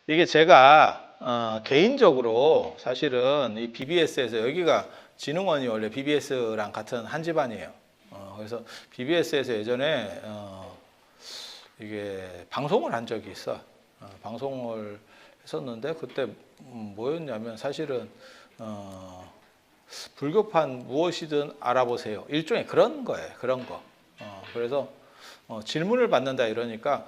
이게 제가 개인적으로 사실은 이 BBS에서 여기가 진흥원이 원래 BBS랑 같은 한 집안이에요. 그래서 BBS에서 예전에 이게 방송을 한 적이 있어. 방송을 했었는데 그때 뭐였냐면 사실은 불교판 무엇이든 알아보세요. 일종의 그런 거예요. 그런 거. 그래서 질문을 받는다 이러니까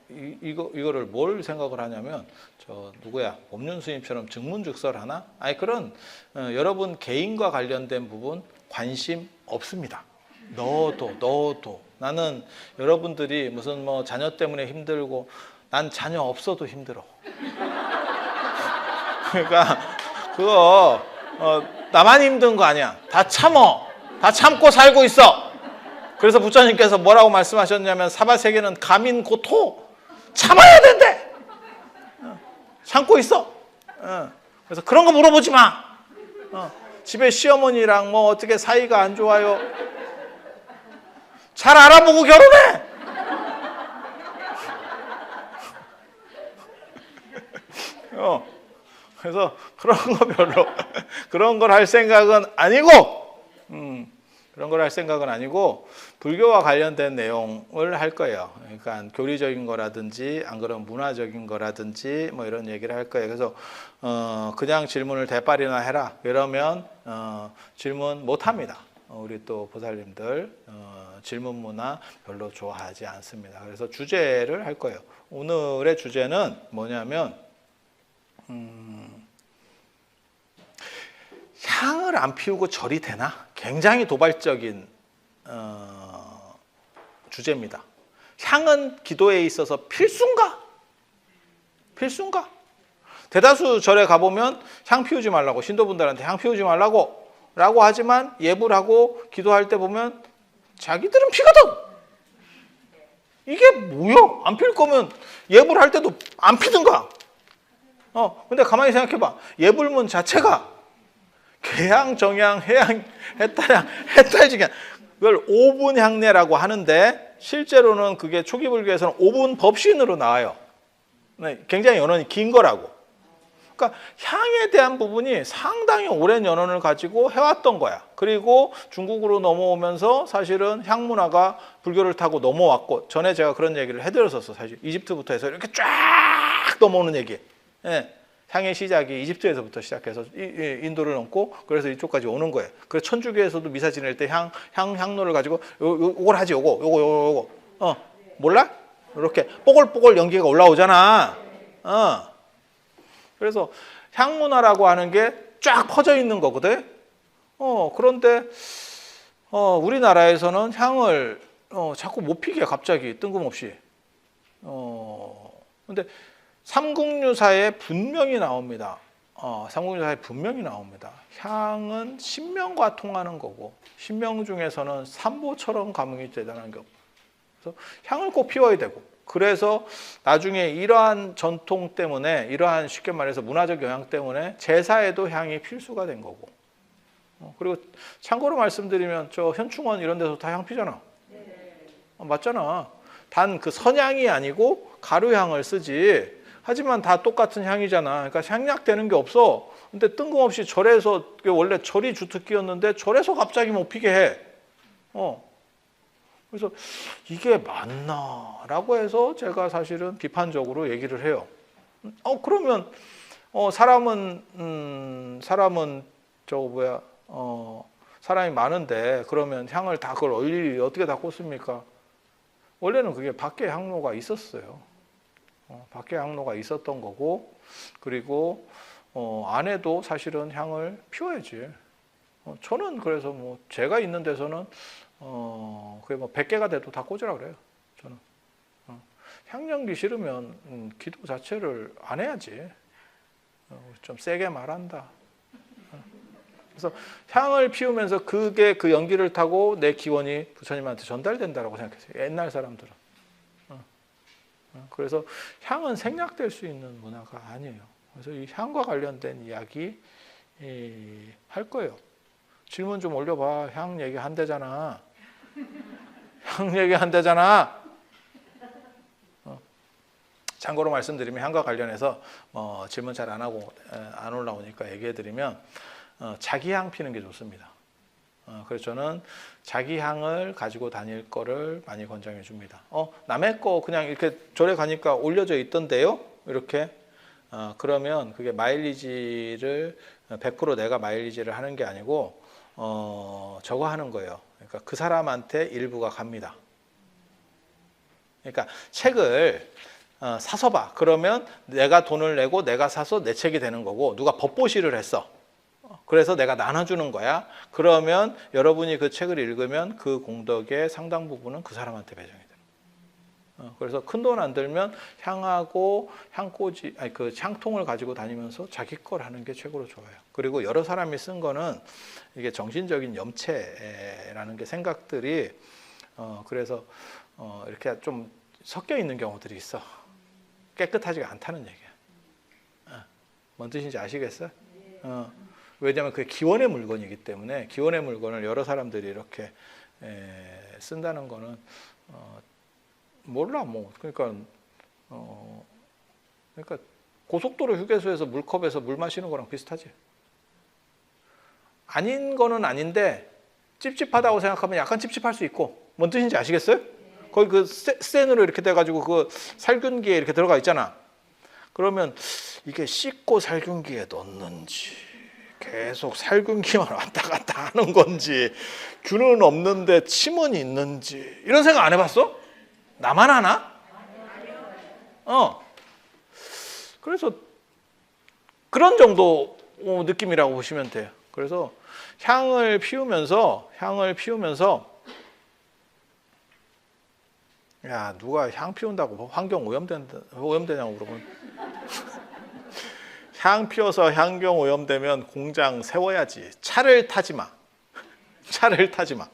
이거를 뭘 생각을 하냐면 저 누구야 법륜 스님처럼 증문즉설 하나? 아니 그런 여러분 개인과 관련된 부분 관심 없습니다. 넣어도 나는 여러분들이 무슨 뭐 자녀 때문에 힘들고 난 자녀 없어도 힘들어. 그러니까 그거 나만 힘든 거 아니야. 다 참어. 다 참고 살고 있어. 그래서 부처님께서 뭐라고 말씀하셨냐면 사바세계는 가민고토 참아야 된대. 참고 있어. 그래서 그런 거 물어보지 마. 집에 시어머니랑 뭐 어떻게 사이가 안 좋아요. 잘 알아보고 결혼해. 그래서 그런 거 별로 그런 걸 할 생각은 아니고 그런 걸 할 생각은 아니고 불교와 관련된 내용을 할 거예요. 그러니까 교리적인 거라든지 안 그러면 문화적인 거라든지 뭐 이런 얘기를 할 거예요. 그래서 그냥 질문을 대빨이나 해라 이러면 질문 못 합니다. 우리 또 보살님들 질문 문화 별로 좋아하지 않습니다. 그래서 주제를 할 거예요. 오늘의 주제는 뭐냐면 향을 안 피우고 절이 되나? 굉장히 도발적인 주제입니다. 향은 기도에 있어서 필수인가? 필수인가? 대다수 절에 가보면 향 피우지 말라고 신도분들한테 향 피우지 말라고 라고 하지만 예불 하고 기도할 때 보면 자기들은 피거든. 이게 뭐야? 안 필 거면 예불 할 때도 안 피든가? 근데 가만히 생각해봐. 예불문 자체가 개향, 정향, 해향, 해탈향, 해탈직향 그걸 5분 향례라고 하는데 실제로는 그게 초기 불교에서는 5분 법신으로 나와요. 굉장히 연원이 긴 거라고. 그러니까 향에 대한 부분이 상당히 오랜 연원을 가지고 해왔던 거야. 그리고 중국으로 넘어오면서 사실은 향 문화가 불교를 타고 넘어왔고 전에 제가 그런 얘기를 해드렸었어. 사실 이집트부터 해서 이렇게 쫙 넘어오는 얘기. 예. 향의 시작이 이집트에서부터 시작해서 인도를 넘고 그래서 이쪽까지 오는 거예요. 그래서 천주교에서도 미사 지낼 때 향로를 가지고 요걸 하지 요거 몰라? 이렇게 뽀글뽀글 연기가 올라오잖아. 그래서 향 문화라고 하는 게 쫙 퍼져 있는 거거든. 그런데 우리나라에서는 향을 자꾸 못 피게 갑자기 뜬금없이. 근데 삼국유사에 분명히 나옵니다. 삼국유사에 분명히 나옵니다. 향은 신명과 통하는 거고 신명 중에서는 삼보처럼 감흥이 대단한 게 없고 그래서 향을 꼭 피워야 되고 그래서 나중에 이러한 전통 때문에 이러한 쉽게 말해서 문화적 영향 때문에 제사에도 향이 필수가 된 거고 그리고 참고로 말씀드리면 저 현충원 이런 데서 다 향 피잖아. 맞잖아. 단 그 선향이 아니고 가루향을 쓰지 하지만 다 똑같은 향이잖아. 그러니까 향약되는 게 없어. 근데 뜬금없이 절에서 원래 절이 주특기였는데 절에서 갑자기 못 피게 해. 그래서 이게 맞나라고 해서 제가 사실은 비판적으로 얘기를 해요. 그러면 사람은 사람이 많은데 그러면 향을 다 그걸 일일이 어떻게 다 꽂습니까? 원래는 그게 밖에 향로가 있었어요. 밖에 향로가 있었던 거고 그리고 안에도 사실은 향을 피워야지. 저는 그래서 뭐 제가 있는 데서는 그게 뭐 100개가 돼도 다 꽂으라 그래요. 저는 향연기 싫으면 기도 자체를 안 해야지. 좀 세게 말한다. 그래서 향을 피우면서 그게 그 연기를 타고 내 기원이 부처님한테 전달된다라고 생각했어요. 옛날 사람들은. 그래서 향은 생략될 수 있는 문화가 아니에요. 그래서 이 향과 관련된 이야기 할 거예요. 질문 좀 올려봐. 향 얘기 한대잖아. 향 얘기 한대잖아. 참고로 말씀드리면 향과 관련해서 질문 잘 안 하고 안 올라오니까 얘기해드리면 자기 향 피는 게 좋습니다. 그래서 저는 자기 향을 가지고 다닐 거를 많이 권장해 줍니다. 남의 거 그냥 이렇게 절에 가니까 올려져 있던데요? 이렇게 그러면 그게 마일리지를 100% 내가 마일리지를 하는 게 아니고 저거 하는 거예요. 그러니까 그 사람한테 일부가 갑니다. 그러니까 책을 사서 봐. 그러면 내가 돈을 내고 내가 사서 내 책이 되는 거고, 누가 법보시를 했어. 그래서 내가 나눠주는 거야. 그러면 여러분이 그 책을 읽으면 그 공덕의 상당 부분은 그 사람한테 배정이 돼요. 그래서 큰 돈 안 들면 향하고 향꽂이, 아니 그 향통을 가지고 다니면서 자기 걸 하는 게 최고로 좋아요. 그리고 여러 사람이 쓴 거는 이게 정신적인 염체라는 게 생각들이 그래서 이렇게 좀 섞여 있는 경우들이 있어. 깨끗하지가 않다는 얘기야. 뭔 뜻인지 아시겠어요? 왜냐하면 그게 기원의 물건이기 때문에 기원의 물건을 여러 사람들이 이렇게 쓴다는 거는 몰라 뭐 그러니까 고속도로 휴게소에서 물컵에서 물 마시는 거랑 비슷하지. 아닌 거는 아닌데 찝찝하다고 생각하면 약간 찝찝할 수 있고, 뭔 뜻인지 아시겠어요? 거기 그 스텐으로 이렇게 돼가지고 그 살균기에 이렇게 들어가 있잖아. 그러면 이게 씻고 살균기에 넣는지 계속 살균기만 왔다 갔다 하는 건지 균은 없는데 침은 있는지 이런 생각 안 해봤어? 나만 하나? 그래서 그런 정도 느낌이라고 보시면 돼요. 그래서 향을 피우면서 야, 누가 향 피운다고 환경 오염되냐고 물어보면 향 피워서 환경 오염되면 공장 세워야지. 차를 타지 마. 차를 타지 마.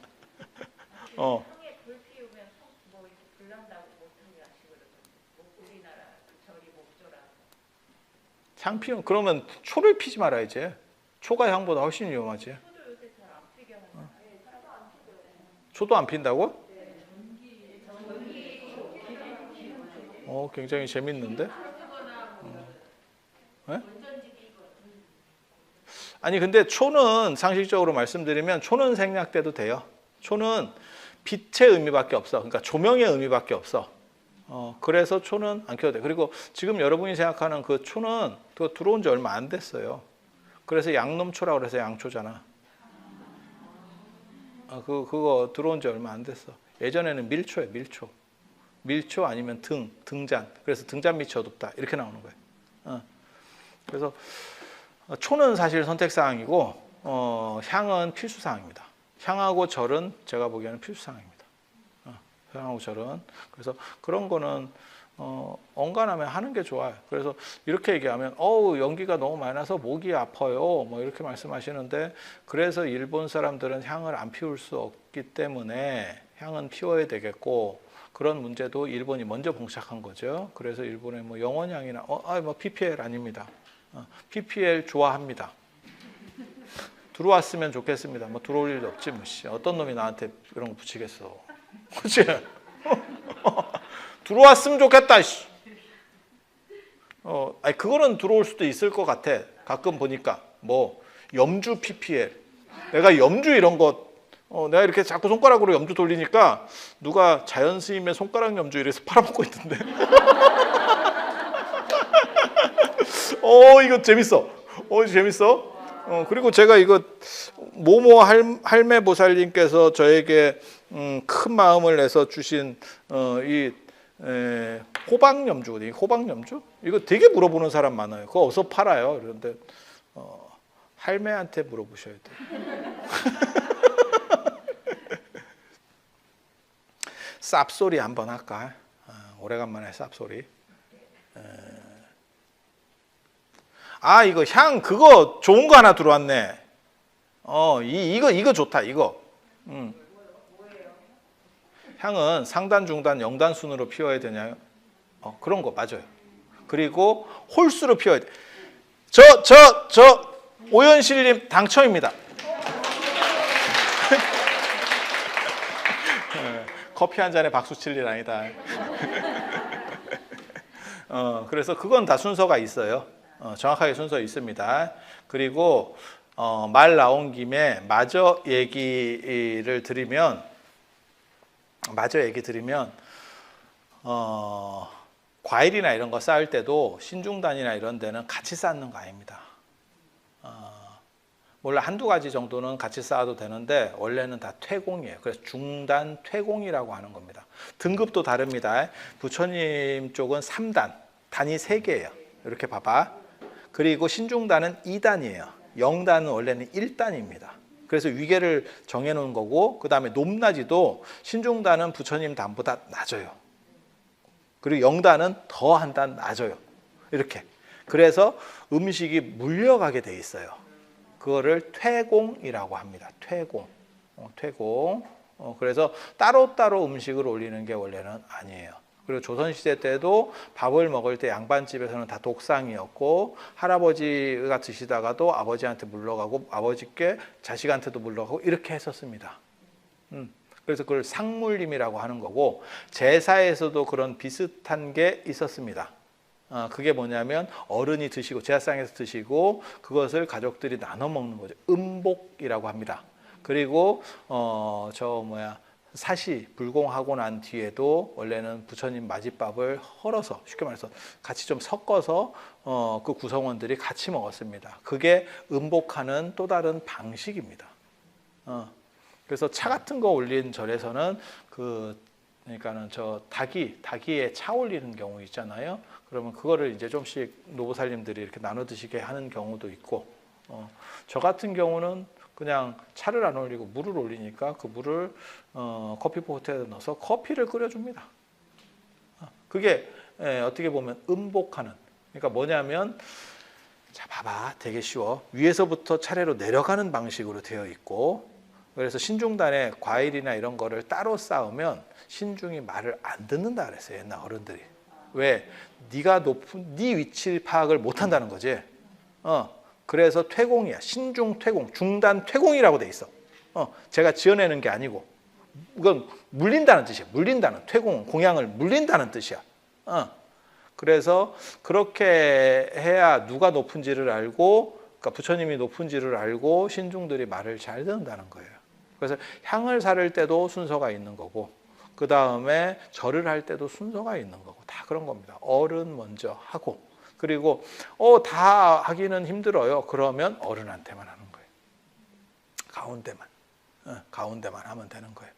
향에 불 피우면 뭐 이렇게 불 난다고 못하게 하시거든요. 우리나라 절이 목조라. 향 피우면 그러면 초를 피지 말아야지. 초가 향보다 훨씬 위험하지. 초도 요새 잘 안 피게 하는. 초도 안 핀다고? 굉장히 재밌는데? 네? 아니 근데 초는 상식적으로 말씀드리면 초는 생략돼도 돼요. 초는 빛의 의미밖에 없어. 그러니까 조명의 의미밖에 없어. 그래서 초는 안 켜도 돼. 그리고 지금 여러분이 생각하는 그 초는 그거 들어온 지 얼마 안 됐어요. 그래서 양놈초라고 그래서 양초잖아. 그거 들어온 지 얼마 안 됐어. 예전에는 밀초예요, 밀초. 밀초 아니면 등잔. 그래서 등잔 밑이 어둡다. 이렇게 나오는 거예요. 그래서 초는 사실 선택사항이고 향은 필수사항입니다. 향하고 절은 제가 보기에는 필수사항입니다. 향하고 절은. 그래서 그런 거는 언간하면 하는 게 좋아요. 그래서 이렇게 얘기하면 연기가 너무 많이 나서 목이 아파요. 뭐 이렇게 말씀하시는데, 그래서 일본 사람들은 향을 안 피울 수 없기 때문에 향은 피워야 되겠고, 그런 문제도 일본이 먼저 봉착한 거죠. 그래서 일본의 뭐 영원향이나 PPL 아닙니다. PPL 좋아합니다. 들어왔으면 좋겠습니다. 뭐 들어올 일도 없지 뭐. 어떤 놈이 나한테 이런 거 붙이겠어. 그치? 들어왔으면 좋겠다. 그거는 들어올 수도 있을 것 같아. 가끔 보니까 뭐 염주 PPL. 내가 염주 이런 거 내가 이렇게 자꾸 손가락으로 염주 돌리니까 누가 자연 스님의 손가락 염주 이래서 팔아먹고 있던데. 이거 재밌어. 재밌어. 그리고 제가 이거 모모 할매 보살님께서 저에게 큰 마음을 내서 주신 이 호박 염주, 호박 염주? 이거 되게 물어보는 사람 많아요. 그거 어디서 팔아요? 그런데 할매한테 물어보셔야 돼요. 쌉소리 한번 할까? 오래간만에 쌉소리. 이거 향 그거 좋은 거 하나 들어왔네. 이거 좋다. 이거. 향은 상단, 중단, 영단 순으로 피워야 되냐요? 그런 거 맞아요. 그리고 홀수로 피워야 돼. 저 오연실님 당첨입니다. 커피 한 잔에 박수 칠 일 아니다. 그래서 그건 다 순서가 있어요. 정확하게 순서 있습니다. 그리고 말 나온 김에 마저 얘기를 드리면 과일이나 이런 거 쌓을 때도 신중단이나 이런 데는 같이 쌓는 거 아닙니다. 몰라 한두 가지 정도는 같이 쌓아도 되는데 원래는 다 퇴공이에요. 그래서 중단 퇴공이라고 하는 겁니다. 등급도 다릅니다. 부처님 쪽은 3단, 단이 3개예요. 이렇게 봐봐. 그리고 신중단은 2단이에요. 영단은 원래는 1단입니다. 그래서 위계를 정해놓은 거고 그 다음에 높낮이도 신중단은 부처님 단보다 낮아요. 그리고 영단은 더 한 단 낮아요. 이렇게. 그래서 음식이 물려가게 돼 있어요. 그거를 퇴공이라고 합니다. 퇴공. 그래서 따로따로 음식을 올리는 게 원래는 아니에요. 그리고 조선시대 때도 밥을 먹을 때 양반집에서는 다 독상이었고 할아버지가 드시다가도 아버지한테 물러가고 아버지께 자식한테도 물러가고 이렇게 했었습니다. 그래서 그걸 상물림이라고 하는 거고 제사에서도 그런 비슷한 게 있었습니다. 그게 뭐냐면 어른이 드시고 제사상에서 드시고 그것을 가족들이 나눠 먹는 거죠. 음복이라고 합니다. 그리고 사시 불공하고 난 뒤에도 원래는 부처님 맞이밥을 헐어서 쉽게 말해서 같이 좀 섞어서 그 구성원들이 같이 먹었습니다. 그게 음복하는 또 다른 방식입니다. 그래서 차 같은 거 올린 절에서는 그러니까는 닭이에 차 올리는 경우 있잖아요. 그러면 그거를 이제 좀씩 노보살님들이 이렇게 나눠 드시게 하는 경우도 있고, 저 같은 경우는 그냥 차를 안 올리고 물을 올리니까 그 물을 커피포트에 넣어서 커피를 끓여줍니다. 그게 어떻게 보면 음복하는. 그러니까 뭐냐면 자 봐봐 되게 쉬워. 위에서부터 차례로 내려가는 방식으로 되어 있고 그래서 신중단에 과일이나 이런 거를 따로 쌓으면 신중이 말을 안 듣는다 그랬어요. 옛날 어른들이. 왜? 네가 높은 네 위치 파악을 못 한다는 거지. 그래서 퇴공이야. 신중 퇴공, 중단 퇴공이라고 돼 있어. 제가 지어내는 게 아니고 이건 물린다는 뜻이야. 물린다는 퇴공, 공양을 물린다는 뜻이야. 그래서 그렇게 해야 누가 높은지를 알고, 그러니까 부처님이 높은지를 알고 신중들이 말을 잘 듣는다는 거예요. 그래서 향을 사를 때도 순서가 있는 거고, 그 다음에 절을 할 때도 순서가 있는 거고, 다 그런 겁니다. 어른 먼저 하고, 그리고 다 하기는 힘들어요. 그러면 어른한테만 하는 거예요. 가운데만 하면 되는 거예요.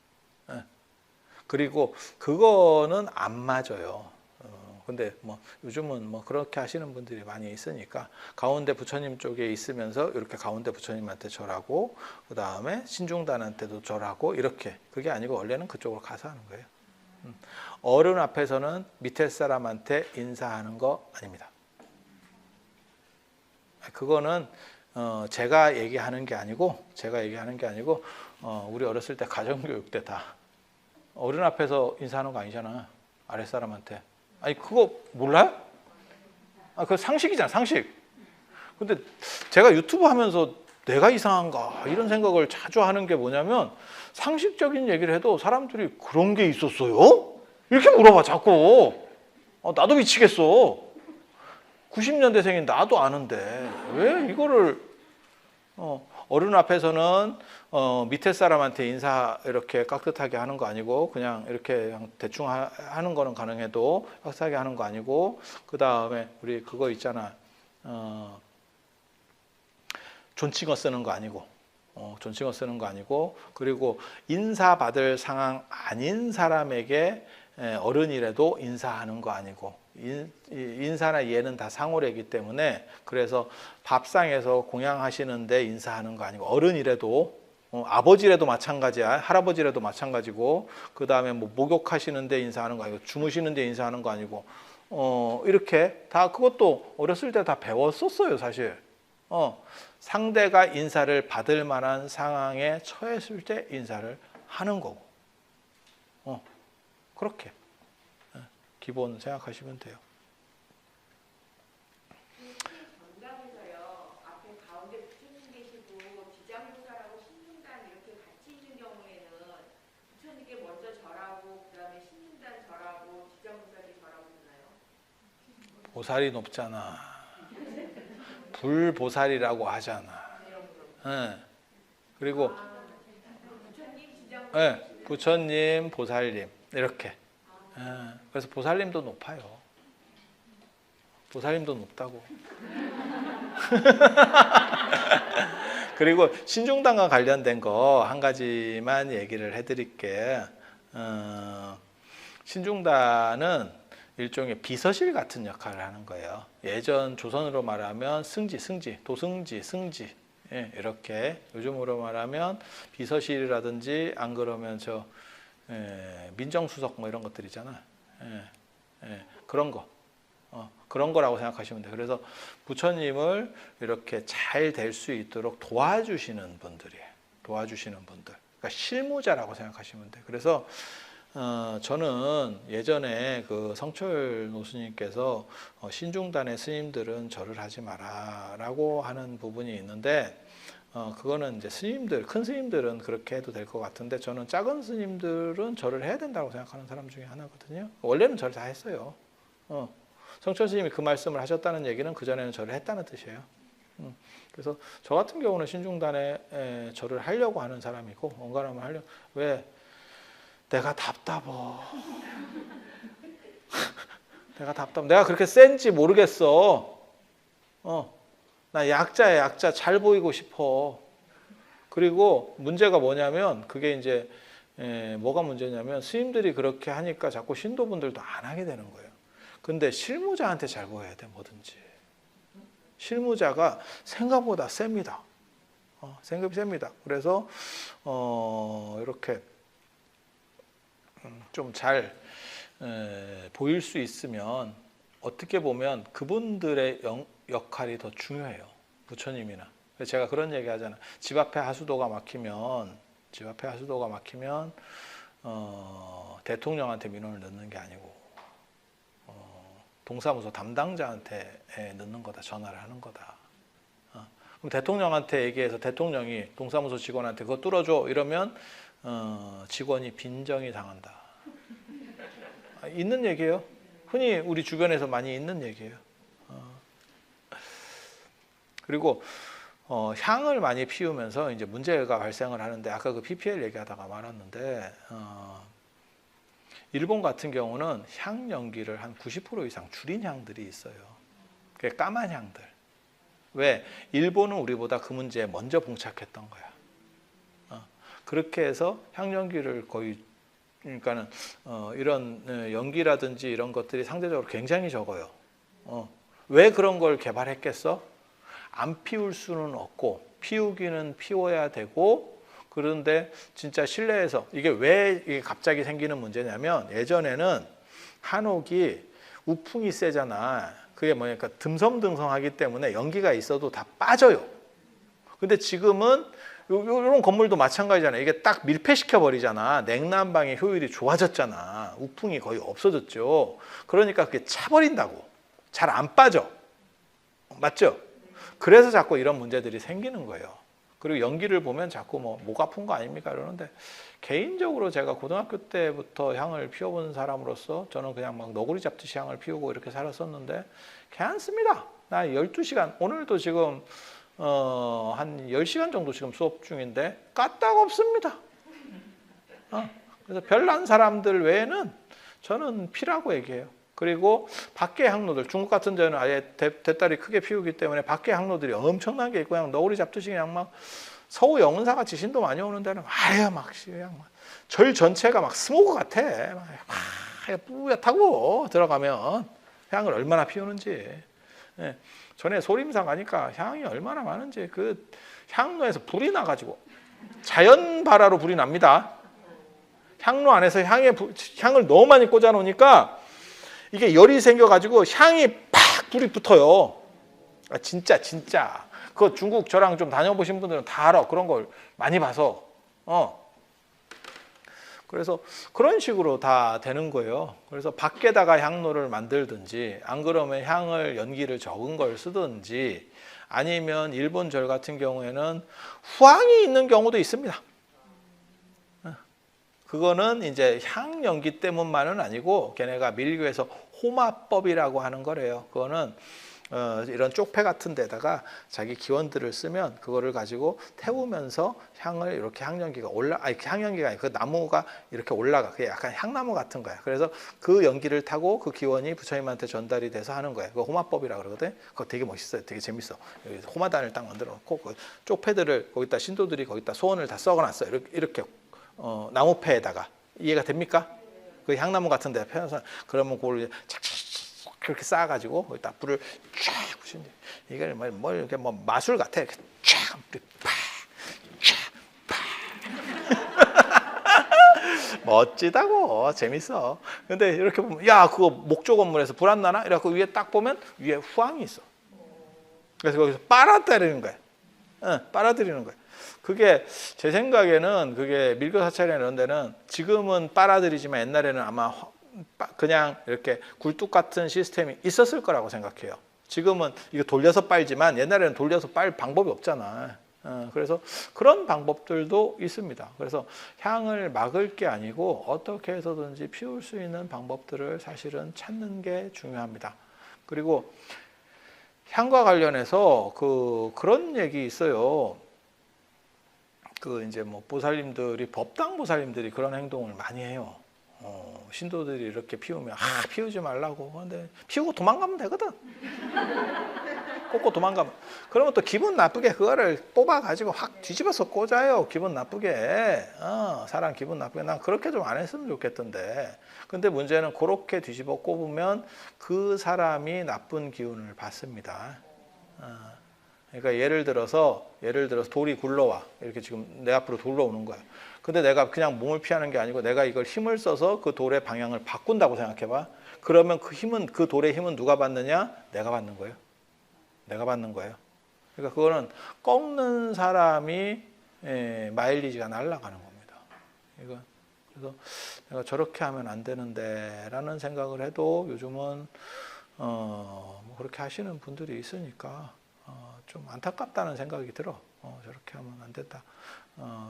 그리고 그거는 안 맞아요. 근데 뭐 요즘은 뭐 그렇게 하시는 분들이 많이 있으니까 가운데 부처님 쪽에 있으면서 이렇게 가운데 부처님한테 절하고 그 다음에 신중단한테도 절하고 이렇게 그게 아니고 원래는 그쪽으로 가서 하는 거예요. 어른 앞에서는 밑에 사람한테 인사하는 거 아닙니다. 그거는 제가 얘기하는 게 아니고 우리 어렸을 때 가정교육 때 다 어른 앞에서 인사하는 거 아니잖아. 아랫사람한테. 아니 그거 몰라요? 그거 상식이잖아, 상식. 근데 제가 유튜브 하면서 내가 이상한가 이런 생각을 자주 하는 게 뭐냐면 상식적인 얘기를 해도 사람들이 그런 게 있었어요? 이렇게 물어봐 자꾸. 나도 미치겠어. 90년대생인 나도 아는데 왜 이거를 어른 앞에서는 밑에 사람한테 인사 이렇게 깍듯하게 하는 거 아니고 그냥 이렇게 그냥 대충 하는 거는 가능해도 깍듯하게 하는 거 아니고 그 다음에 우리 그거 있잖아 존칭어 쓰는 거 아니고 그리고 인사받을 상황 아닌 사람에게 어른이라도 인사하는 거 아니고 인사나 예는 다 상호래기 때문에 그래서 밥상에서 공양하시는데 인사하는 거 아니고 어른이라도 아버지라도 마찬가지야 할아버지라도 마찬가지고 그 다음에 뭐 목욕하시는데 인사하는 거 아니고 주무시는데 인사하는 거 아니고 이렇게 다 그것도 어렸을 때 다 배웠었어요 사실. 상대가 인사를 받을 만한 상황에 처했을 때 인사를 하는 거고 그렇게 기본 생각하시면 돼요. 건강에서요 앞에 가운데 부처님 계시고 지장보살하고 신중단 이렇게 같이 있는 경우에는 부처님께 먼저 절하고 그다음에 신중단 절하고 지장보살이 절하고 있나요? 보살이 높잖아. 불보살이라고 하잖아. 예. 그리고 예, 부처님, 보살님 이렇게. 예. 그래서 보살님도 높아요. 보살님도 높다고. 그리고 신중단과 관련된 거 한 가지만 얘기를 해드릴게. 신중단은 일종의 비서실 같은 역할을 하는 거예요. 예전 조선으로 말하면 승지, 도승지, 승지. 예, 이렇게 요즘으로 말하면 비서실이라든지 안 그러면 민정수석 뭐 이런 것들 있잖아. 그런 거. 그런 거라고 생각하시면 돼요. 그래서 부처님을 이렇게 잘 될 수 있도록 도와주시는 분들이에요. 도와주시는 분들. 그러니까 실무자라고 생각하시면 돼요. 그래서 저는 예전에 그 성철 노스님께서 신중단의 스님들은 절을 하지 마라라고 하는 부분이 있는데 그거는 이제 스님들, 큰 스님들은 그렇게 해도 될 것 같은데 저는 작은 스님들은 절을 해야 된다고 생각하는 사람 중에 하나거든요. 원래는 절을 다 했어요. 성철 스님이 그 말씀을 하셨다는 얘기는 그전에는 절을 했다는 뜻이에요. 그래서 저 같은 경우는 신중단에 절을 하려고 하는 사람이고 원가람을 하려고. 왜? 내가 답답어. 내가 답답. 내가 그렇게 센지 모르겠어. 나 약자야, 약자. 잘 보이고 싶어. 그리고 문제가 뭐냐면 그게 이제 뭐가 문제냐면 스님들이 그렇게 하니까 자꾸 신도분들도 안 하게 되는 거예요. 근데 실무자한테 잘 보여야 돼, 뭐든지. 실무자가 생각보다 셉니다. 생각이 셉니다. 그래서 이렇게 좀 잘 보일 수 있으면 어떻게 보면 그분들의 역할이 더 중요해요. 부처님이나. 제가 그런 얘기 하잖아요. 집 앞에 하수도가 막히면 대통령한테 민원을 넣는 게 아니고 동사무소 담당자한테 넣는 거다. 전화를 하는 거다. 그럼 대통령한테 얘기해서 대통령이 동사무소 직원한테 그거 뚫어줘 이러면 직원이 빈정이 당한다. 있는 얘기예요. 흔히 우리 주변에서 많이 있는 얘기예요. 그리고 향을 많이 피우면서 이제 문제가 발생을 하는데 아까 그 PPL 얘기하다가 말았는데 일본 같은 경우는 향 연기를 한 90% 이상 줄인 향들이 있어요. 그게 까만 향들. 왜? 일본은 우리보다 그 문제에 먼저 봉착했던 거야. 그렇게 해서 향 연기를 거의 그러니까는 이런 연기라든지 이런 것들이 상대적으로 굉장히 적어요. 왜 그런 걸 개발했겠어? 안 피울 수는 없고 피우기는 피워야 되고 그런데 진짜 실내에서 이게 왜 이게 갑자기 생기는 문제냐면 예전에는 한옥이 우풍이 세잖아. 그게 뭐냐니까 듬성듬성하기 때문에 연기가 있어도 다 빠져요. 근데 지금은 이런 건물도 마찬가지잖아요. 이게 딱 밀폐시켜 버리잖아. 냉난방의 효율이 좋아졌잖아. 우풍이 거의 없어졌죠. 그러니까 그게 차버린다고. 잘 안 빠져. 맞죠? 그래서 자꾸 이런 문제들이 생기는 거예요. 그리고 연기를 보면 자꾸 목 아픈 거 아닙니까? 이러는데 개인적으로 제가 고등학교 때부터 향을 피워본 사람으로서 저는 그냥 막 너구리 잡듯이 향을 피우고 이렇게 살았었는데 괜찮습니다. 나 12시간 오늘도 지금 한 10시간 정도 지금 수업 중인데 까딱 없습니다. 그래서 별난 사람들 외에는 저는 피라고 얘기해요. 그리고 밖에 항로들 중국 같은 데는 아예 대딸이 크게 피우기 때문에 밖에 항로들이 엄청나게 있고 그냥 너구리 잡듯이 그냥 막 서우 영은사 같이 신도 많이 오는 데는 아예 막 그냥 절 전체가 막 스모그 같아. 막 뿌옇다고 들어가면 향을 얼마나 피우는지. 예. 전에 소림사 가니까 향이 얼마나 많은지 그 향로에서 불이 나가지고 자연 발화로 불이 납니다. 향로 안에서 향을 너무 많이 꽂아 놓으니까 이게 열이 생겨가지고 향이 팍 불이 붙어요. 진짜. 그거 중국 저랑 좀 다녀보신 분들은 다 알아. 그런 걸 많이 봐서. 그래서 그런 식으로 다 되는 거예요. 그래서 밖에다가 향로를 만들든지 안 그러면 연기를 적은 걸 쓰든지 아니면 일본 절 같은 경우에는 후황이 있는 경우도 있습니다. 그거는 이제 향 연기 때문만은 아니고 걔네가 밀교에서 호마법이라고 하는 거래요. 그거는 이런 쪽패 같은 데다가 자기 기원들을 쓰면 그거를 가지고 태우면서 향을 이렇게 향연기가 향연기가 아니고 그 나무가 이렇게 올라가. 그게 약간 향나무 같은 거야. 그래서 그 연기를 타고 그 기원이 부처님한테 전달이 돼서 하는 거야. 그거 호마법이라고 그러거든. 그거 되게 멋있어요. 되게 재밌어. 여기서 호마단을 딱 만들어 놓고 그 쪽패들을 거기다 신도들이 거기다 소원을 다 썩어놨어요. 이렇게 나무패에다가. 이해가 됩니까? 그 향나무 같은 데 펴서 그러면 그걸 착착 그렇게 쌓아가지고 거기다 불을 쫙 붙이는 이게 뭐 이렇게 뭐 마술 같아. 이렇게 쫙 멋지다고 재밌어. 근데 이렇게 보면 야 그거 목조 건물에서 불 안 나나? 이래갖고 위에 딱 보면 위에 후황이 있어. 그래서 거기서 빨아들이는 거야. 빨아들이는 거야. 그게 제 생각에는 그게 밀교 사찰이나 이런 데는 지금은 빨아들이지만 옛날에는 아마 그냥 이렇게 굴뚝 같은 시스템이 있었을 거라고 생각해요. 지금은 이거 돌려서 빨지만 옛날에는 돌려서 빨 방법이 없잖아. 그래서 그런 방법들도 있습니다. 그래서 향을 막을 게 아니고 어떻게 해서든지 피울 수 있는 방법들을 사실은 찾는 게 중요합니다. 그리고 향과 관련해서 그런 얘기 있어요. 이제 뭐 보살님들이 법당 보살님들이 그런 행동을 많이 해요. 신도들이 이렇게 피우면 피우지 말라고. 근데 피우고 도망가면 되거든. 꽂고 도망가면. 그러면 또 기분 나쁘게 그거를 뽑아가지고 확 뒤집어서 꽂아요. 기분 나쁘게. 사람 기분 나쁘게. 난 그렇게 좀 안 했으면 좋겠던데. 근데 문제는 그렇게 뒤집어 꼽으면 그 사람이 나쁜 기운을 받습니다. 그러니까 예를 들어서 돌이 굴러와. 이렇게 지금 내 앞으로 굴러오는 거야. 근데 내가 그냥 몸을 피하는 게 아니고 내가 이걸 힘을 써서 그 돌의 방향을 바꾼다고 생각해봐. 그러면 그 돌의 힘은 누가 받느냐? 내가 받는 거예요. 내가 받는 거예요. 그러니까 그거는 꺾는 사람이 마일리지가 날아가는 겁니다. 그래서 내가 저렇게 하면 안 되는데 라는 생각을 해도 요즘은 뭐 그렇게 하시는 분들이 있으니까 좀 안타깝다는 생각이 들어. 저렇게 하면 안 된다.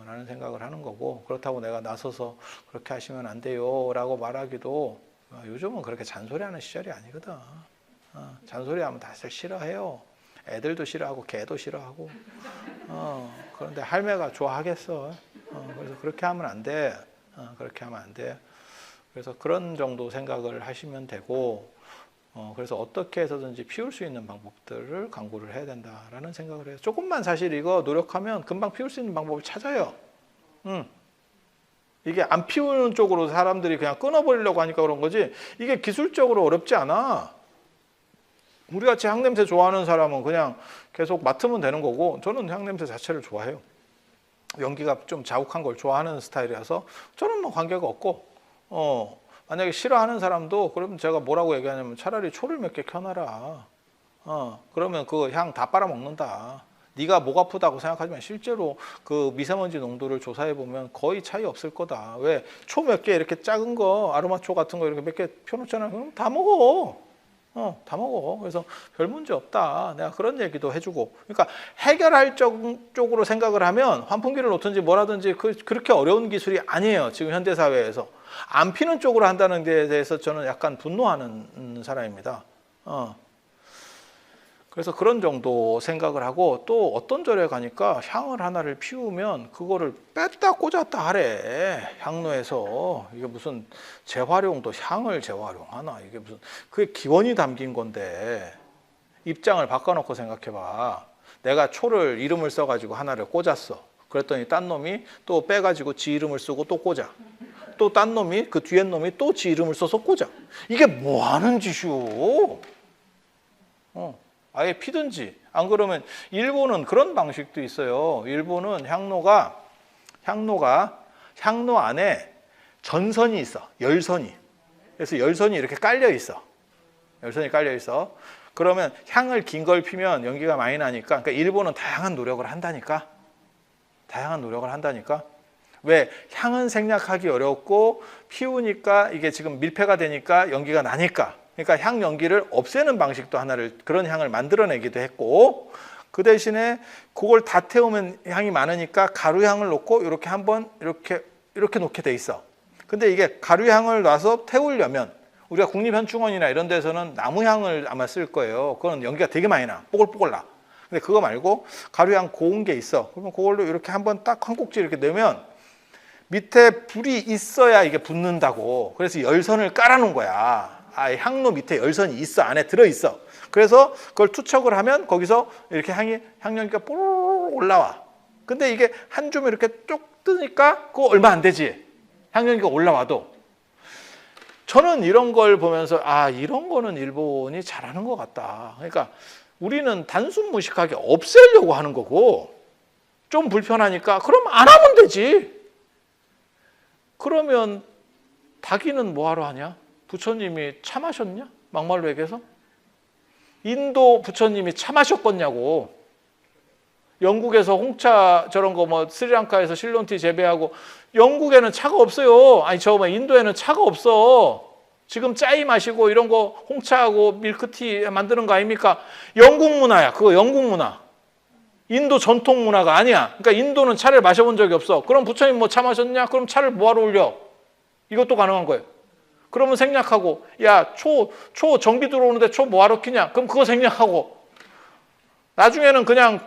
라는 생각을 하는 거고, 그렇다고 내가 나서서 그렇게 하시면 안 돼요 라고 말하기도 요즘은 그렇게 잔소리하는 시절이 아니거든. 잔소리하면 다들 싫어해요. 애들도 싫어하고 개도 싫어하고. 그런데 할매가 좋아하겠어. 그래서 그렇게 하면 안 돼. 그렇게 하면 안 돼. 그래서 그런 정도 생각을 하시면 되고, 그래서 어떻게 해서든지 피울 수 있는 방법들을 강구를 해야 된다라는 생각을 해요. 조금만 사실 이거 노력하면 금방 피울 수 있는 방법을 찾아요. 이게 안 피우는 쪽으로 사람들이 그냥 끊어버리려고 하니까 그런 거지, 이게 기술적으로 어렵지 않아. 우리같이 향냄새 좋아하는 사람은 그냥 계속 맡으면 되는 거고, 저는 향냄새 자체를 좋아해요. 연기가 좀 자욱한 걸 좋아하는 스타일이라서 저는 뭐 관계가 없고, 만약에 싫어하는 사람도 그러면 제가 뭐라고 얘기하냐면 차라리 초를 몇 개 켜놔라. 그러면 그 향 다 빨아먹는다. 네가 목 아프다고 생각하지만 실제로 그 미세먼지 농도를 조사해 보면 거의 차이 없을 거다. 왜? 초 몇 개 이렇게 작은 거 아로마초 같은 거 이렇게 몇 개 펴놓잖아. 그럼 다 먹어. 다 먹어. 그래서 별 문제 없다. 내가 그런 얘기도 해주고. 그러니까 해결할 쪽으로 생각을 하면 환풍기를 놓든지 뭐라든지 그렇게 어려운 기술이 아니에요. 지금 현대 사회에서. 안 피는 쪽으로 한다는 데 대해서 저는 약간 분노하는 사람입니다. 그래서 그런 정도 생각을 하고, 또 어떤 절에 가니까 향을 하나를 피우면 그거를 뺐다 꽂았다 하래. 향로에서. 이게 무슨 재활용도 향을 재활용하나. 이게 무슨 그게 기원이 담긴 건데 입장을 바꿔놓고 생각해봐. 내가 초를 이름을 써가지고 하나를 꽂았어. 그랬더니 딴 놈이 또 빼가지고 지 이름을 쓰고 또 꽂아. 또 딴 놈이 그 뒤에 놈이 또 지 이름을 써서 꽂아. 이게 뭐 하는 짓이오? 아예 피든지. 안 그러면 일본은 그런 방식도 있어요. 일본은 향로 안에 전선이 있어. 열선이. 그래서 열선이 이렇게 깔려 있어. 열선이 깔려 있어. 그러면 향을 긴 걸 피면 연기가 많이 나니까. 그러니까 일본은 다양한 노력을 한다니까. 왜? 향은 생략하기 어렵고 피우니까 이게 지금 밀폐가 되니까 연기가 나니까. 그러니까 향 연기를 없애는 방식도 그런 향을 만들어내기도 했고, 그 대신에 그걸 다 태우면 향이 많으니까 가루향을 놓고 이렇게 한번 이렇게 놓게 돼 있어. 근데 이게 가루향을 놔서 태우려면 우리가 국립현충원이나 이런 데서는 나무향을 아마 쓸 거예요. 그건 연기가 되게 많이 나. 뽀글뽀글 나. 근데 그거 말고 가루향 고운 게 있어. 그러면 그걸로 이렇게 한번 딱 한 꼭지 이렇게 넣으면 밑에 불이 있어야 이게 붙는다고. 그래서 열선을 깔아놓은 거야. 아, 향로 밑에 열선이 있어. 안에 들어있어. 그래서 그걸 투척을 하면 거기서 이렇게 향연기가 뽀로로 올라와. 근데 이게 한 줌 이렇게 쭉 뜨니까 그거 얼마 안 되지. 향연기가 올라와도. 저는 이런 걸 보면서 아, 이런 거는 일본이 잘하는 것 같다. 그러니까 우리는 단순 무식하게 없애려고 하는 거고 좀 불편하니까 그럼 안 하면 되지. 그러면 닭이는 뭐하러 하냐? 부처님이 차 마셨냐? 막말로 얘기해서. 인도 부처님이 차 마셨겠냐고. 영국에서 홍차 저런 거 뭐 스리랑카에서 실론티 재배하고 영국에는 차가 없어요. 아니 인도에는 차가 없어. 지금 짜이 마시고 이런 거 홍차하고 밀크티 만드는 거 아닙니까? 영국 문화야. 그거 영국 문화. 인도 전통 문화가 아니야. 그러니까 인도는 차를 마셔본 적이 없어. 그럼 부처님 뭐 차 마셨냐? 그럼 차를 뭐하러 올려? 이것도 가능한 거예요. 그러면 생략하고 야, 초 전기 들어오는데 초 뭐하러 키냐? 그럼 그거 생략하고 나중에는 그냥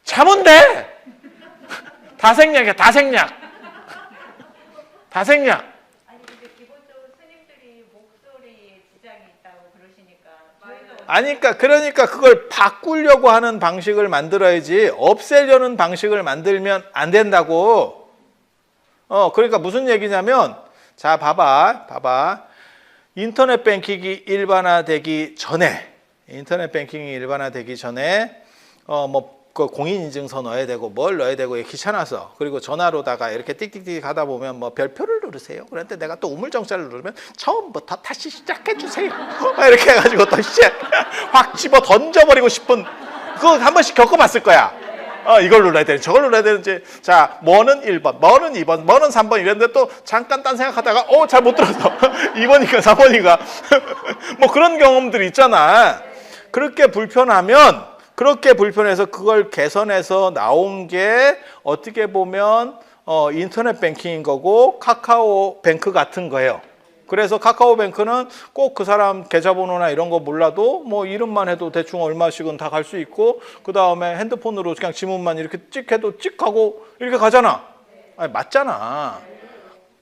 자면 돼. 다 생략이야. 다 생략. 다 생략. 아니 근데 기본적으로 스님들이 목소리에 지장이 있다고 그러시니까 아니 그러니까 그걸 바꾸려고 하는 방식을 만들어야지 없애려는 방식을 만들면 안 된다고. 그러니까 무슨 얘기냐면 자 봐봐. 인터넷 뱅킹이 일반화되기 전에 그 공인인증서 넣어야 되고 뭘 넣어야 되고 귀찮아서 그리고 전화로다가 이렇게 띡띡띡 하다 보면 뭐 별표를 누르세요. 그런데 내가 또 우물정자를 누르면 처음부터 다시 시작해 주세요. 이렇게 해가지고 또 확 집어 던져버리고 싶은 그거 한 번씩 겪어봤을 거야. 이걸 눌러야 되는지 저걸 눌러야 되는지. 자, 뭐는 1번, 뭐는 2번, 뭐는 3번 이랬는데 또 잠깐 딴 생각하다가 잘 못 들어서 2번인가 3번인가 뭐 그런 경험들이 있잖아. 그렇게 불편해서 그걸 개선해서 나온 게 어떻게 보면 인터넷 뱅킹인 거고 카카오뱅크 같은 거예요. 그래서 카카오뱅크는 꼭 그 사람 계좌번호나 이런 거 몰라도 뭐 이름만 해도 대충 얼마씩은 다 갈 수 있고 그 다음에 핸드폰으로 그냥 지문만 이렇게 찍 해도 찍 하고 이렇게 가잖아. 아니, 맞잖아.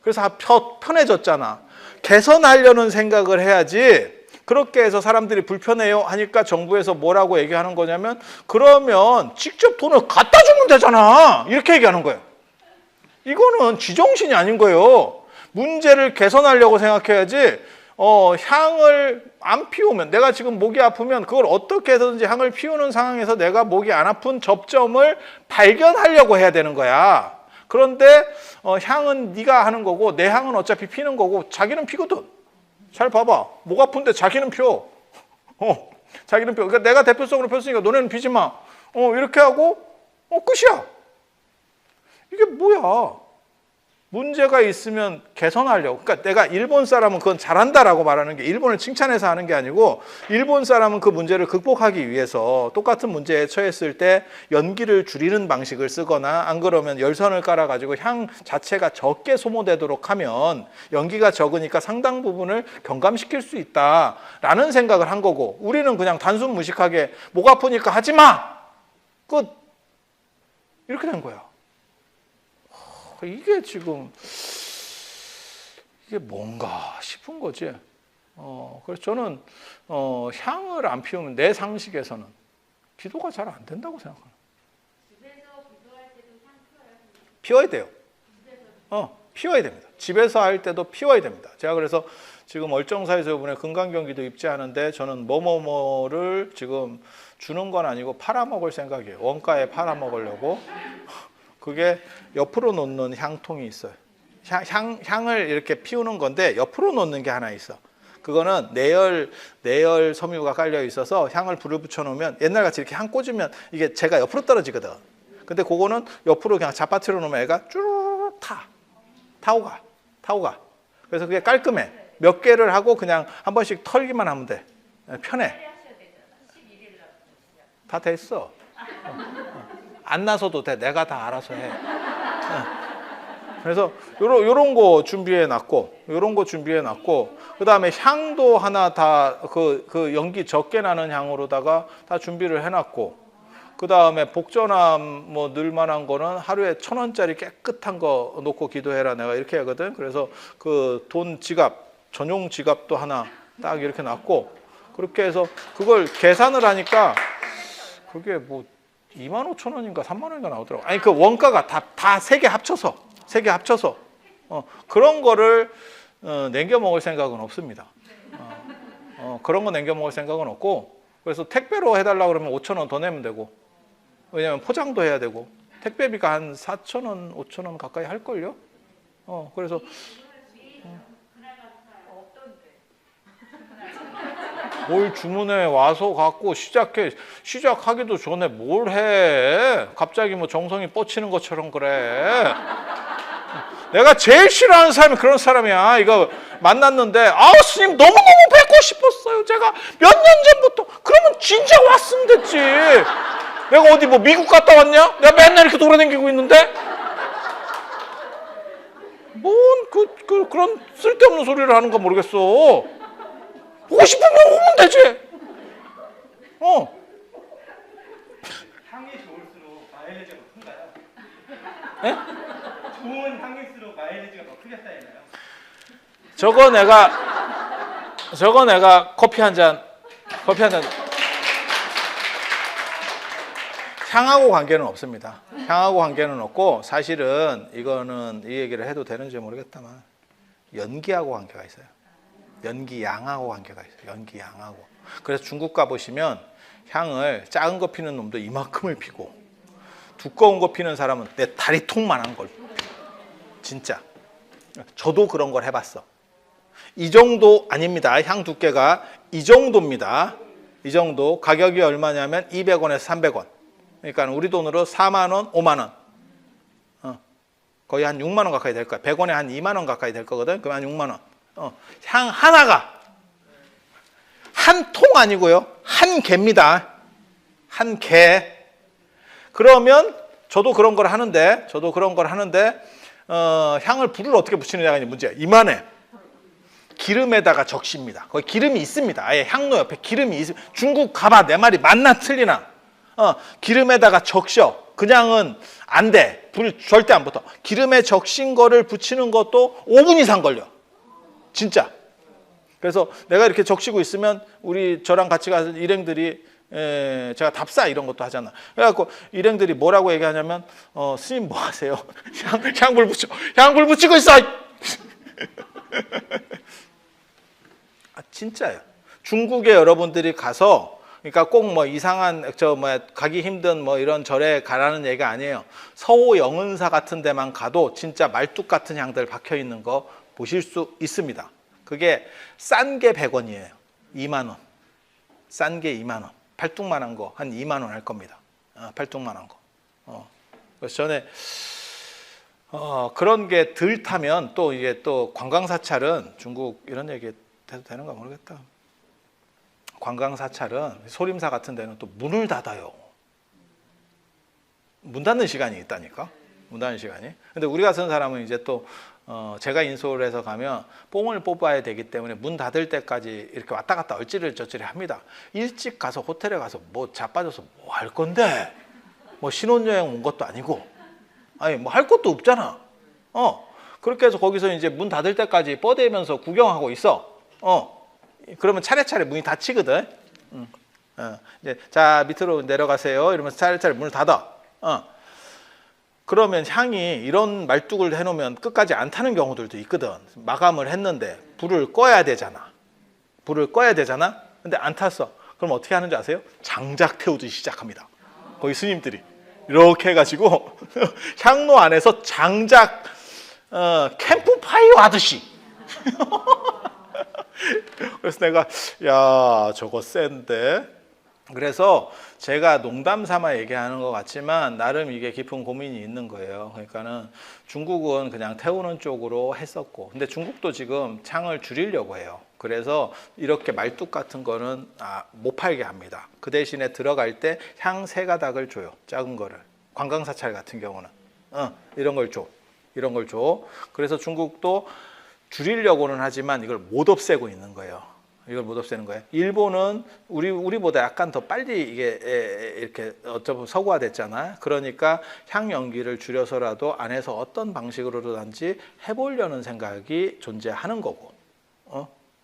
그래서 편해졌잖아. 개선하려는 생각을 해야지. 그렇게 해서 사람들이 불편해요 하니까 정부에서 뭐라고 얘기하는 거냐면 그러면 직접 돈을 갖다 주면 되잖아. 이렇게 얘기하는 거예요. 이거는 지정신이 아닌 거예요. 문제를 개선하려고 생각해야지 향을 안 피우면 내가 지금 목이 아프면 그걸 어떻게 해서든지 향을 피우는 상황에서 내가 목이 안 아픈 접점을 발견하려고 해야 되는 거야. 그런데 향은 네가 하는 거고 내 향은 어차피 피는 거고 자기는 피거든. 잘 봐봐. 목 아픈데 자기는 펴. 자기는 펴. 그러니까 내가 대표성으로 폈으니까 너네는 피지 마. 이렇게 하고 끝이야. 이게 뭐야? 문제가 있으면 개선하려고. 그러니까 내가 일본 사람은 그건 잘한다라고 말하는 게 일본을 칭찬해서 하는 게 아니고 일본 사람은 그 문제를 극복하기 위해서 똑같은 문제에 처했을 때 연기를 줄이는 방식을 쓰거나 안 그러면 열선을 깔아가지고 향 자체가 적게 소모되도록 하면 연기가 적으니까 상당 부분을 경감시킬 수 있다라는 생각을 한 거고 우리는 그냥 단순 무식하게 목 아프니까 하지 마! 끝! 이렇게 된 거야. 이게 지금 이게 뭔가 싶은 거지. 그래서 저는 향을 안 피우면 내 상식에서는 기도가 잘 안 된다고 생각합니다. 집에서 기도할 때도 향 피워야 돼요. 피워야 됩니다. 집에서 할 때도 피워야 됩니다. 제가 그래서 지금 얼정사에서 이번에 금강경기도 입지하는데 저는 뭐뭐뭐를 지금 주는 건 아니고 팔아먹을 생각이에요. 원가에 팔아먹으려고. 그게 옆으로 놓는 향통이 있어요. 향을 이렇게 피우는 건데 옆으로 놓는 게 하나 있어. 그거는 내열 섬유가 깔려 있어서 향을 불을 붙여 놓으면 옛날같이 이렇게 향 꽂으면 이게 제가 옆으로 떨어지거든. 근데 그거는 옆으로 그냥 잡아트려 놓으면 애가 쭈르르 타고 가. 그래서 그게 깔끔해. 몇 개를 하고 그냥 한 번씩 털기만 하면 돼. 편해. 다 됐어. 안 나서도 돼. 내가 다 알아서 해. 그래서 요런 거 준비해 놨고, 요런 거 준비해 놨고, 그 다음에 향도 하나 다 그 연기 적게 나는 향으로다가 다 준비를 해놨고, 그 다음에 복전함 뭐 넣을만한 거는 하루에 1,000원짜리 깨끗한 거 놓고 기도해라 내가 이렇게 하거든. 그래서 그 돈 지갑, 전용 지갑도 하나 딱 이렇게 놨고, 그렇게 해서 그걸 계산을 하니까 그게 뭐 25,000원인가 30,000원인가 나오더라고. 아니 그 원가가 다 세 개 합쳐서 그런 거를 남겨 먹을 생각은 없습니다. 그런 거 남겨 먹을 생각은 없고, 그래서 택배로 해달라 그러면 5,000원 더 내면 되고, 왜냐면 포장도 해야 되고, 택배비가 한 4,000원, 5,000원 가까이 할걸요. 그래서 뭘 주문해 와서 갖고 시작하기도 전에 뭘 해? 갑자기 뭐 정성이 뻗치는 것처럼 그래. 내가 제일 싫어하는 사람이 그런 사람이야. 이거 만났는데 스님 너무너무 뵙고 싶었어요. 제가 몇 년 전부터. 그러면 진짜 왔으면 됐지. 내가 어디 뭐 미국 갔다 왔냐? 내가 맨날 이렇게 돌아다니고 있는데? 그런 쓸데없는 소리를 하는 거 모르겠어. 보고 싶으면 오면 되지. 향이 좋을수록 마일리지가 더 큰가요? 예? 좋은 향일수록 마일리지가 더 크게 쌓이나요? 저거 내가 커피 한 잔 향하고 관계는 없습니다. 향하고 관계는 없고, 사실은 이거는 이 얘기를 해도 되는지 모르겠다만 연기하고 관계가 있어요. 연기 양하고 관계가 있어요. 연기 양하고. 그래서 중국 가 보시면 향을 작은 거 피는 놈도 이만큼을 피고, 두꺼운 거 피는 사람은 내 다리통만한 걸 피워. 진짜. 저도 그런 걸 해봤어. 이 정도 아닙니다. 향 두께가 이 정도입니다. 이 정도. 가격이 얼마냐면 200원에서 300원. 그러니까 우리 돈으로 4만 원, 5만 원. 거의 한 6만 원 가까이 될 거야. 100원에 한 2만 원 가까이 될 거거든. 그러면 한 6만 원. 향 하나가 한 통 아니고요. 한 개입니다. 한 개. 그러면 저도 그런 걸 하는데 향을 불을 어떻게 붙이느냐가 이제 문제야. 이만해. 기름에다가 적십니다. 거기 기름이 있습니다. 아예 향로 옆에 기름이 있습니다. 중국 가봐. 내 말이 맞나 틀리나. 기름에다가 적셔. 그냥은 안 돼. 불 절대 안 붙어. 기름에 적신 거를 붙이는 것도 5분 이상 걸려. 진짜. 그래서 내가 이렇게 적시고 있으면 저랑 같이 가서 일행들이 제가 답사 이런 것도 하잖아. 그래갖고 일행들이 뭐라고 얘기하냐면 스님 뭐 하세요? 향불 붙이고 있어. 진짜예요. 중국에 여러분들이 가서, 그러니까 꼭 뭐 이상한 가기 힘든 뭐 이런 절에 가라는 얘기가 아니에요. 서호 영은사 같은 데만 가도 진짜 말뚝 같은 향들 박혀 있는 거 보실 수 있습니다. 그게 싼 게 100원이에요. 2만 원. 싼 게 2만 원. 팔뚝만한 거 한 2만 원 할 겁니다. 팔뚝만한 거. 그래서 전에 그런 게 덜 타면 또 이게 또 관광사찰은, 중국 이런 얘기 해도 되는가 모르겠다. 관광사찰은 소림사 같은 데는 또 문을 닫아요. 문 닫는 시간이 있다니까. 문 닫는 시간이. 근데 우리 같은 사람은 이제 또 제가 인솔을 해서 가면 뽕을 뽑아야 되기 때문에 문 닫을 때까지 이렇게 왔다 갔다 얼찌를저찌를 합니다. 일찍 가서 호텔에 가서 뭐 자빠져서 뭐 할 건데, 뭐 신혼여행 온 것도 아니고, 아니 뭐 할 것도 없잖아. 그렇게 해서 거기서 이제 문 닫을 때까지 뻗대면서 구경하고 있어. 그러면 차례차례 문이 닫히거든. 이제 자 밑으로 내려가세요. 이러면서 차례차례 문을 닫아. 그러면 향이 이런 말뚝을 해놓으면 끝까지 안 타는 경우들도 있거든. 마감을 했는데 불을 꺼야 되잖아. 근데 안 탔어. 그럼 어떻게 하는지 아세요? 장작 태우듯이 시작합니다. 거기 스님들이 이렇게 해가지고 향로 안에서 장작 캠프파이어 하듯이. 그래서 내가 야 저거 센데. 그래서 제가 농담 삼아 얘기하는 것 같지만 나름 이게 깊은 고민이 있는 거예요. 그러니까는 중국은 그냥 태우는 쪽으로 했었고, 근데 중국도 지금 창을 줄이려고 해요. 그래서 이렇게 말뚝 같은 거는 못 팔게 합니다. 그 대신에 들어갈 때 향 3가닥을 줘요. 작은 거를. 관광사찰 같은 경우는 이런 걸 줘. 이런 걸 줘. 그래서 중국도 줄이려고는 하지만 이걸 못 없애고 있는 거예요. 이걸 못 없애는 거예요. 일본은 우리보다 약간 더 빨리 이게 이렇게 어쩌면 서구화됐잖아요. 그러니까 향연기를 줄여서라도 안에서 어떤 방식으로든지 해보려는 생각이 존재하는 거고,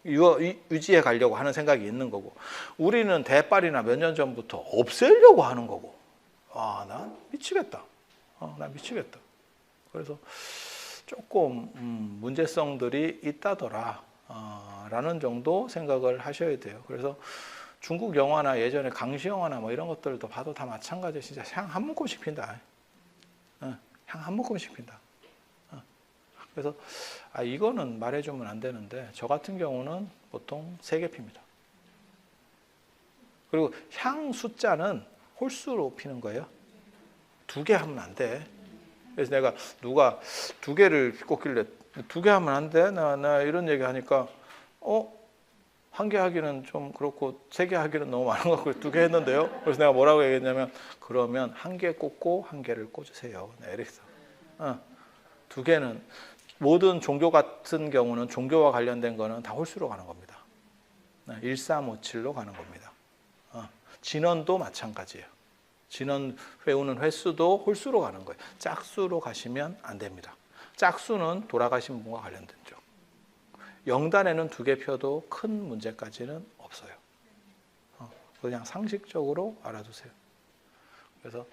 유지해 가려고 하는 생각이 있는 거고, 우리는 대빨이나 몇 년 전부터 없애려고 하는 거고. 난 미치겠다. 난 미치겠다. 그래서 조금 문제성들이 있다더라. 라는 정도 생각을 하셔야 돼요. 그래서 중국 영화나 예전에 강시 영화나 뭐 이런 것들도 봐도 다 마찬가지예요. 진짜 향 한 묶음씩 핀다. 향 한 묶음씩 핀다. 그래서 이거는 말해주면 안 되는데 저 같은 경우는 보통 3개 핍니다. 그리고 향 숫자는 홀수로 피는 거예요. 2개 하면 안 돼. 그래서 내가 누가 2개를 꽂길래 2개 하면 안 돼? 나 이런 얘기 하니까 1개 하기는 좀 그렇고 3개 하기는 너무 많은 것 같고 2개 했는데요. 그래서 내가 뭐라고 얘기했냐면 그러면 1개 꽂고 1개를 꽂으세요. 네, 이랬어. 2개는 모든 종교 같은 경우는 종교와 관련된 거는 다 홀수로 가는 겁니다. 1357로 가는 겁니다. 진원도 마찬가지예요. 진원 외우는 횟수도 홀수로 가는 거예요. 짝수로 가시면 안 됩니다. 짝수는 돌아가신 분과 관련된 쪽. 영단에는 2개 펴도 큰 문제까지는 없어요. 그냥 상식적으로 알아두세요. 그래서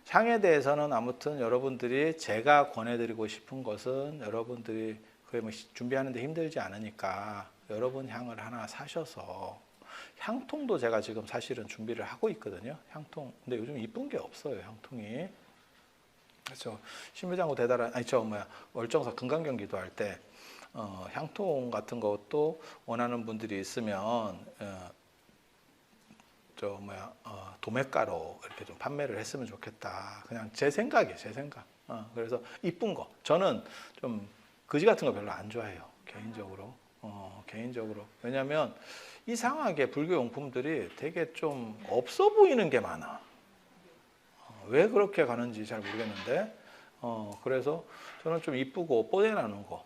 향에 대해서는 아무튼 여러분들이 제가 권해드리고 싶은 것은 여러분들이 그게 뭐 준비하는데 힘들지 않으니까 여러분 향을 하나 사셔서 향통도 제가 지금 사실은 준비를 하고 있거든요. 향통. 근데 요즘 이쁜 게 없어요. 향통이. 그렇죠. 신부장구 대단한 월정사 금강경 기도할 때 향통 같은 것도 원하는 분들이 있으면 도매가로 이렇게 좀 판매를 했으면 좋겠다. 그냥 제 생각이에요. 제 생각. 그래서 이쁜 거. 저는 좀 거지 같은 거 별로 안 좋아해요. 개인적으로. 왜냐하면 이상하게 불교 용품들이 되게 좀 없어 보이는 게 많아. 왜 그렇게 가는지 잘 모르겠는데 그래서 저는 좀 이쁘고 뽀대나는 거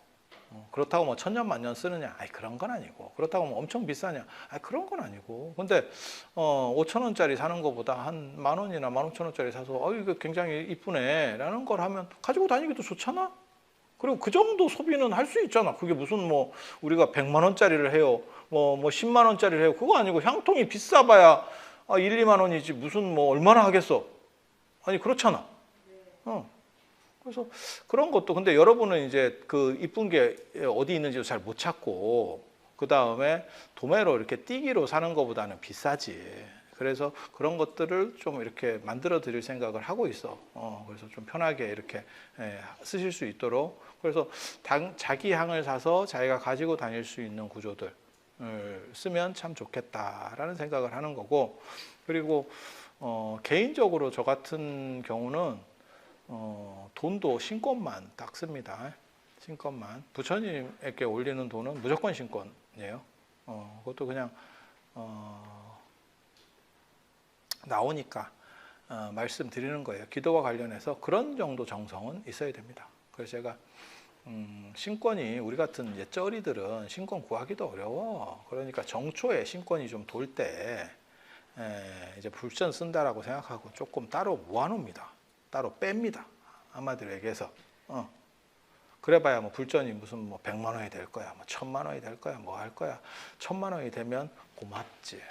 그렇다고 뭐 천년 만년 쓰느냐 그런 건 아니고 그렇다고 뭐 엄청 비싸냐 그런 건 아니고 근데 5,000원짜리 사는 것보다 한 10,000원이나 15,000원짜리 사서 이거 굉장히 이쁘네 라는 걸 하면 가지고 다니기도 좋잖아. 그리고 그 정도 소비는 할 수 있잖아. 그게 무슨 뭐 우리가 100만 원짜리를 해요 뭐 10만 원짜리를 해요 그거 아니고 향통이 비싸봐야 1, 2만 원이지 무슨 뭐 얼마나 하겠어. 아니 그렇잖아. 그래서 그런 것도 근데 여러분은 이제 그 이쁜 게 어디 있는지도 잘 못 찾고 그 다음에 도매로 이렇게 띠기로 사는 것보다는 비싸지. 그래서 그런 것들을 좀 이렇게 만들어 드릴 생각을 하고 있어. 그래서 좀 편하게 이렇게 쓰실 수 있도록. 그래서 자기 향을 사서 자기가 가지고 다닐 수 있는 구조들을 쓰면 참 좋겠다라는 생각을 하는 거고. 그리고 개인적으로 저 같은 경우는 돈도 신권만 딱 씁니다. 신권만. 부처님에게 올리는 돈은 무조건 신권이에요. 그것도 그냥 나오니까 말씀드리는 거예요. 기도와 관련해서 그런 정도 정성은 있어야 됩니다. 그래서 제가 신권이 우리 같은 쩌리들은 신권 구하기도 어려워. 그러니까 정초에 신권이 좀 돌 때 이제 불전 쓴다라고 생각하고 조금 따로 모아놓습니다. 따로 뺍니다. 한마디로 얘기해서 그래봐야 뭐 불전이 무슨 뭐 100만 원이 될 거야, 뭐 1000만 원이 될 거야, 뭐 할 거야. 1000만 원이 되면 고맙지.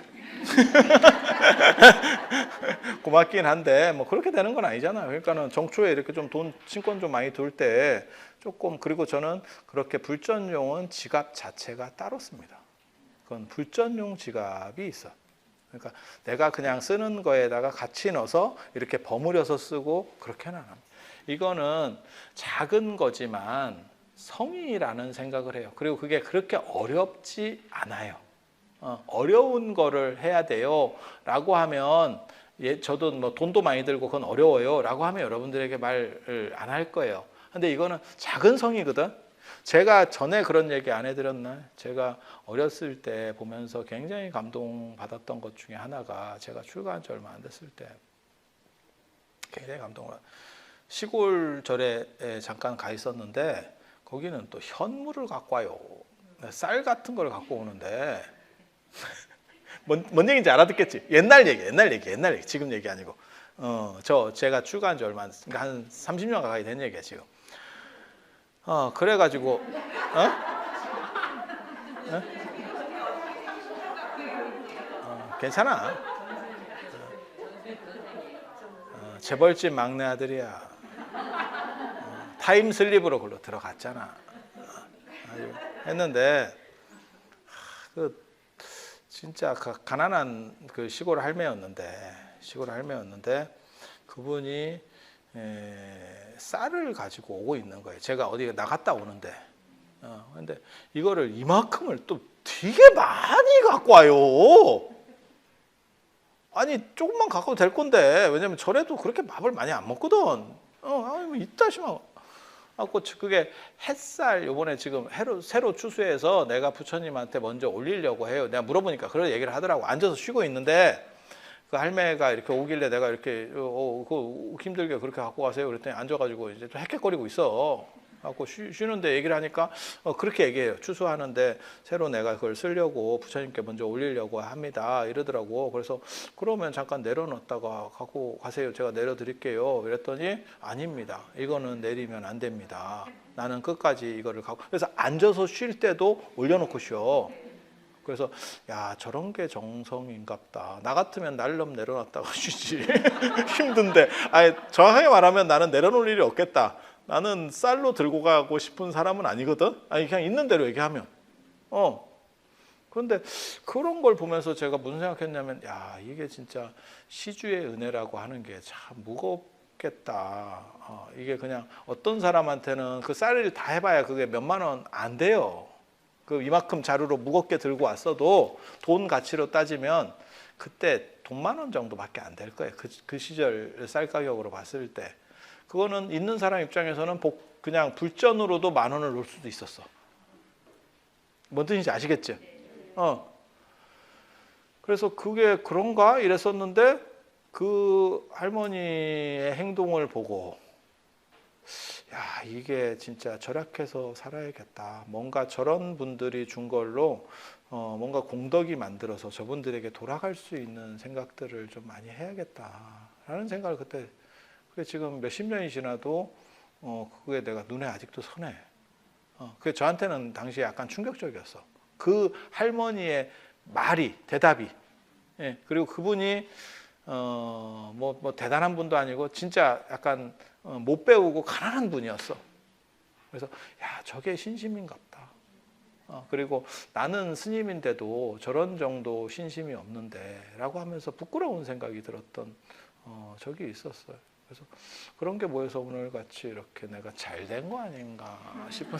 고맙긴 한데 뭐 그렇게 되는 건 아니잖아요. 그러니까는 정초에 이렇게 좀 돈 신권 좀 많이 돌 때 조금 그리고 저는 그렇게 불전용은 지갑 자체가 따로 씁니다. 그건 불전용 지갑이 있어. 그러니까 내가 그냥 쓰는 거에다가 같이 넣어서 이렇게 버무려서 쓰고 그렇게는 안 합니다. 이거는 작은 거지만 성의라는 생각을 해요. 그리고 그게 그렇게 어렵지 않아요. 어려운 거를 해야 돼요 라고 하면 저도 뭐 돈도 많이 들고 그건 어려워요 라고 하면 여러분들에게 말을 안 할 거예요. 근데 이거는 작은 성의거든. 제가 전에 그런 얘기 안 해드렸나? 제가 어렸을 때 보면서 굉장히 감동받았던 것 중에 하나가 제가 출가한 지 얼마 안 됐을 때 굉장히 감동을 시골 절에 잠깐 가 있었는데 거기는 또 현물을 갖고 와요. 쌀 같은 걸 갖고 오는데 뭔 얘기인지 알아듣겠지? 옛날 얘기. 지금 얘기 아니고. 제가 출가한 지 얼마 한 30년 가까이 된 얘기야 지금. 그래가지고 괜찮아. 재벌집 막내 아들이야. 타임슬립으로 글로 들어갔잖아. 했는데 진짜 가난한 그 시골 할매였는데 그분이 쌀을 가지고 오고 있는 거예요. 제가 어디 나갔다 오는데 근데 이거를 이만큼을 또 되게 많이 갖고 와요. 아니 조금만 갖고 될 건데 왜냐면 절에도 그렇게 밥을 많이 안 먹거든. 뭐 이따 시면 그게 햇살 요번에 지금 새로 추수해서 내가 부처님한테 먼저 올리려고 해요. 내가 물어보니까 그런 얘기를 하더라고. 앉아서 쉬고 있는데 그 할매가 이렇게 오길래 내가 이렇게 그 힘들게 그렇게 갖고 가세요. 그랬더니 앉아가지고 이제 좀 헥헥거리고 있어. 갖고 쉬는데 얘기를 하니까 그렇게 얘기해요. 추수하는데 새로 내가 그걸 쓰려고 부처님께 먼저 올리려고 합니다. 이러더라고. 그래서 그러면 잠깐 내려놨다가 갖고 가세요. 제가 내려드릴게요. 이랬더니 아닙니다. 이거는 내리면 안 됩니다. 나는 끝까지 이거를 갖고. 그래서 앉아서 쉴 때도 올려놓고 쉬어. 그래서 야 저런 게 정성인갑다. 나 같으면 날름 내려놨다가 쉬지. 힘든데. 아니 정확하게 말하면 나는 내려놓을 일이 없겠다. 나는 쌀로 들고 가고 싶은 사람은 아니거든. 아니 그냥 있는 대로 얘기하면. 그런데 그런 걸 보면서 제가 무슨 생각했냐면 야 이게 진짜 시주의 은혜라고 하는 게 참 무겁겠다. 이게 그냥 어떤 사람한테는 그 쌀을 다 해봐야 그게 몇만 원 안 돼요. 그 이만큼 자루로 무겁게 들고 왔어도 돈 가치로 따지면 그때 돈 10,000원 정도밖에 안 될 거예요. 그 시절 쌀 가격으로 봤을 때. 그거는 있는 사람 입장에서는 그냥 불전으로도 10,000원을 놓을 수도 있었어. 뭔 뜻인지 아시겠죠? 그래서 그게 그런가 이랬었는데 그 할머니의 행동을 보고 야 이게 진짜 절약해서 살아야겠다. 뭔가 저런 분들이 준 걸로 뭔가 공덕이 만들어서 저분들에게 돌아갈 수 있는 생각들을 좀 많이 해야겠다라는 생각을 그때 그게 지금 몇십 년이 지나도 그게 내가 눈에 아직도 선해. 그게 저한테는 당시에 약간 충격적이었어. 그 할머니의 대답이. 예, 그리고 그분이 뭐 대단한 분도 아니고 진짜 약간 못 배우고 가난한 분이었어. 그래서 야 저게 신심인갑다. 그리고 나는 스님인데도 저런 정도 신심이 없는데라고 하면서 부끄러운 생각이 들었던 적이 있었어요. 그래서 그런 게 모여서 오늘 같이 이렇게 내가 잘 된 거 아닌가 싶은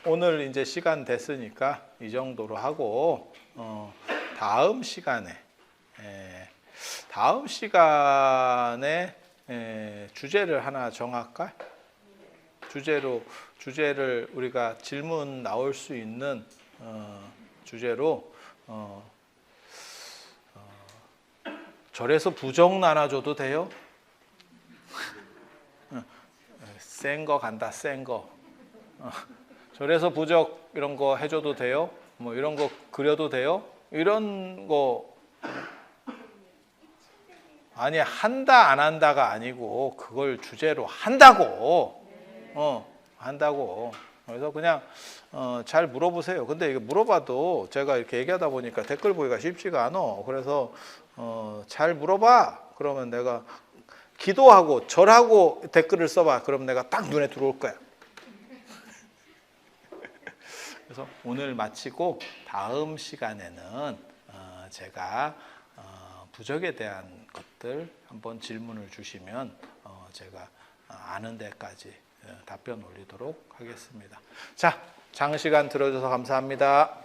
오늘 이제 시간 됐으니까 이 정도로 하고 다음 시간에 주제를 하나 정할까? 주제를 우리가 질문 나올 수 있는 주제로 절에서 부적 나눠줘도 돼요? 센 거 간다, 센 거. 절에서 부적 이런 거 해줘도 돼요? 뭐 이런 거 그려도 돼요? 이런 거 아니 한다 안 한다가 아니고 그걸 주제로 한다고. 한다고. 그래서 그냥 잘 물어보세요. 근데 이거 물어봐도 제가 이렇게 얘기하다 보니까 댓글 보기가 쉽지가 않아. 그래서 잘 물어봐. 그러면 내가 기도하고 절하고 댓글을 써봐. 그럼 내가 딱 눈에 들어올 거야. 그래서 오늘 마치고 다음 시간에는 제가 부적에 대한 것들 한번 질문을 주시면 제가 아는 데까지 답변 올리도록 하겠습니다. 자, 장시간 들어줘서 감사합니다.